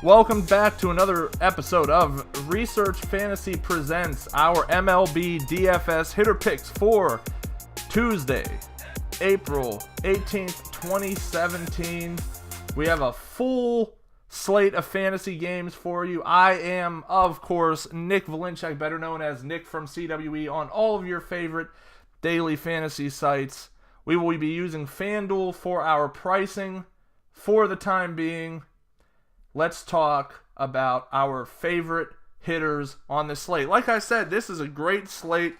Welcome back to another episode of Research Fantasy Presents our MLB DFS hitter picks for Tuesday, April 18th, 2017. We have a full slate of fantasy games for you. I am, of course, Nick Valinchak, better known as Nick from CWE on all of your favorite daily fantasy sites. We will be using FanDuel for our pricing for the time being. Let's talk about our favorite hitters on the slate. Like I said, this is a great slate.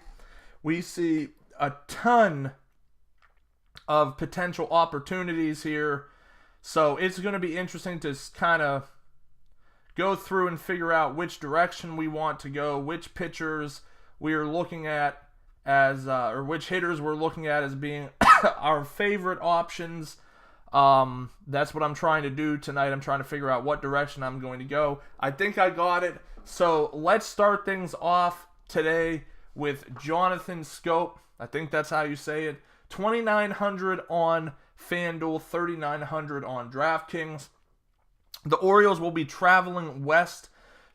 We see a ton of potential opportunities here. So it's going to be interesting to kind of go through and figure out which direction we want to go, which pitchers we are looking at as, or which hitters we're looking at as being our favorite options. That's what I'm trying to do tonight. I'm trying to figure out what direction I'm going to go. I think I got it. So let's start things off today with Jonathan Schoop. I think that's how you say it. 2,900 on FanDuel, 3,900 on DraftKings. The Orioles will be traveling west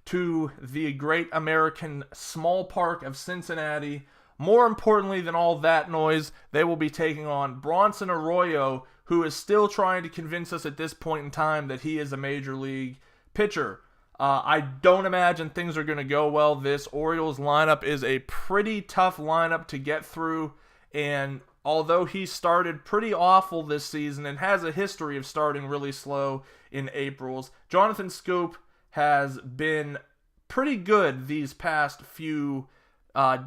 to the great American small park of Cincinnati. More importantly than all that noise, they will be taking on Bronson Arroyo, who is still trying to convince us at this point in time that he is a major league pitcher. I don't imagine things are going to go well. This Orioles lineup is a pretty tough lineup to get through, and although he started pretty awful this season and has a history of starting really slow in Aprils, Jonathan Schoop has been pretty good these past few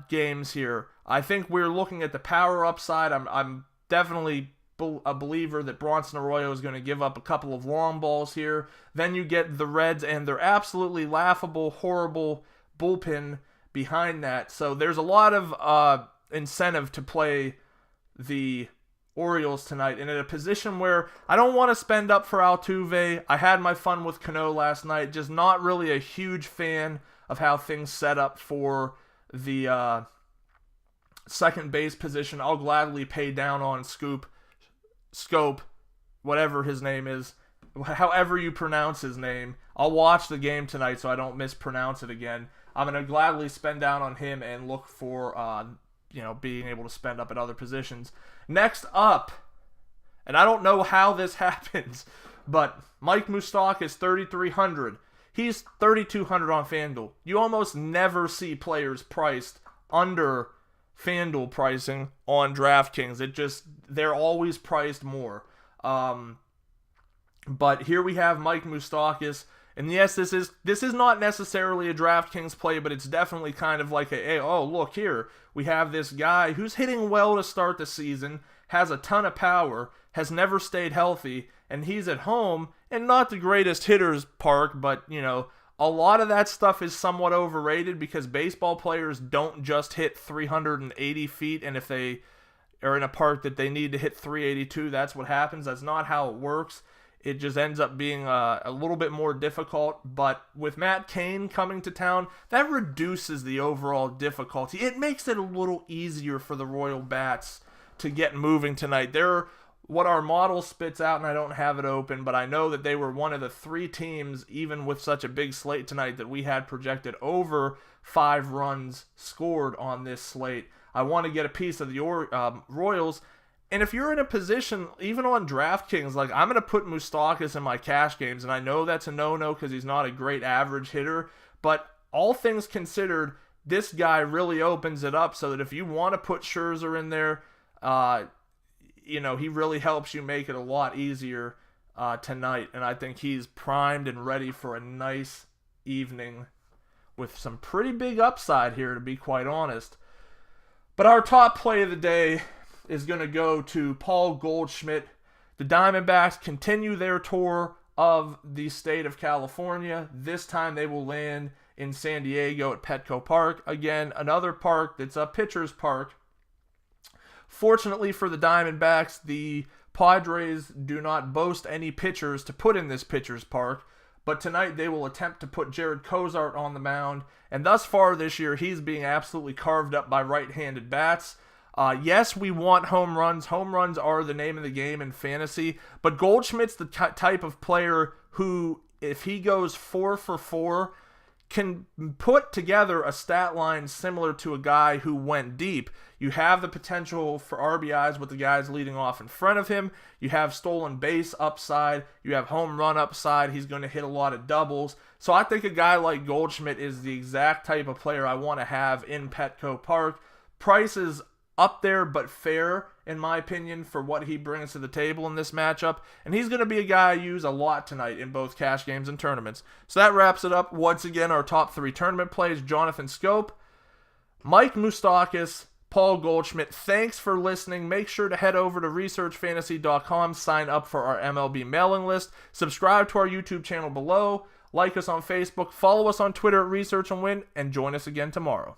games here. I think we're looking at the power upside. I'm definitely a believer that Bronson Arroyo is going to give up a couple of long balls here. Then you get the Reds and their absolutely laughable, horrible bullpen behind that. So there's a lot of incentive to play the Orioles tonight, and in a position where I don't want to spend up for Altuve. I had my fun with Cano last night, just not really a huge fan of how things set up for the second base position. I'll gladly pay down on Schoop, whatever his name is, however you pronounce his name. I'll watch the game tonight so I don't mispronounce it again. I'm going to gladly spend down on him and look for being able to spend up at other positions. Next up, and I don't know how this happens, but Mike Moustakas 3,300. He's 3,200 on FanDuel. You almost never see players priced under FanDuel pricing on DraftKings. They're always priced more. But here we have Mike Moustakas, and yes, this is not necessarily a DraftKings play, but it's definitely kind of like look here, we have this guy who's hitting well to start the season, has a ton of power, has never stayed healthy, and he's at home, and not the greatest hitter's park, but a lot of that stuff is somewhat overrated because baseball players don't just hit 380 feet, and if they are in a park that they need to hit 382, that's what happens. That's not how it works. It just ends up being a little bit more difficult, but with Matt Cain coming to town, that reduces the overall difficulty. It makes it a little easier for the Royal Bats to get moving tonight. They're what our model spits out, and I don't have it open, but I know that they were one of the three teams, even with such a big slate tonight, that we had projected over 5 runs scored on this slate. I want to get a piece of the Royals, and if you're in a position, even on DraftKings, like I'm going to put Moustakas in my cash games, and I know that's a no-no because he's not a great average hitter, but all things considered, this guy really opens it up so that if you want to put Scherzer in there, he really helps you make it a lot easier tonight. And I think he's primed and ready for a nice evening with some pretty big upside here, to be quite honest. But our top play of the day is going to go to Paul Goldschmidt. The Diamondbacks continue their tour of the state of California. This time they will land in San Diego at Petco Park. Again, another park that's a pitcher's park. Fortunately for the Diamondbacks, the Padres do not boast any pitchers to put in this pitcher's park, but tonight they will attempt to put Jared Cozart on the mound, and thus far this year, he's being absolutely carved up by right-handed bats. Yes, we want home runs. Home runs are the name of the game in fantasy, but Goldschmidt's the type of player who if he goes 4 for 4, can put together a stat line similar to a guy who went deep. You have the potential for RBIs with the guys leading off in front of him. You have stolen base upside. You have home run upside. He's going to hit a lot of doubles. So I think a guy like Goldschmidt is the exact type of player I want to have in Petco Park. Price is up there but fair, in my opinion, for what he brings to the table in this matchup. And he's going to be a guy I use a lot tonight in both cash games and tournaments. So that wraps it up. Once again, our top 3 tournament plays: Jonathan Schoop, Mike Moustakas, Paul Goldschmidt. Thanks for listening. Make sure to head over to researchfantasy.com, sign up for our MLB mailing list, subscribe to our YouTube channel below, like us on Facebook, follow us on Twitter at Research and Win, and join us again tomorrow.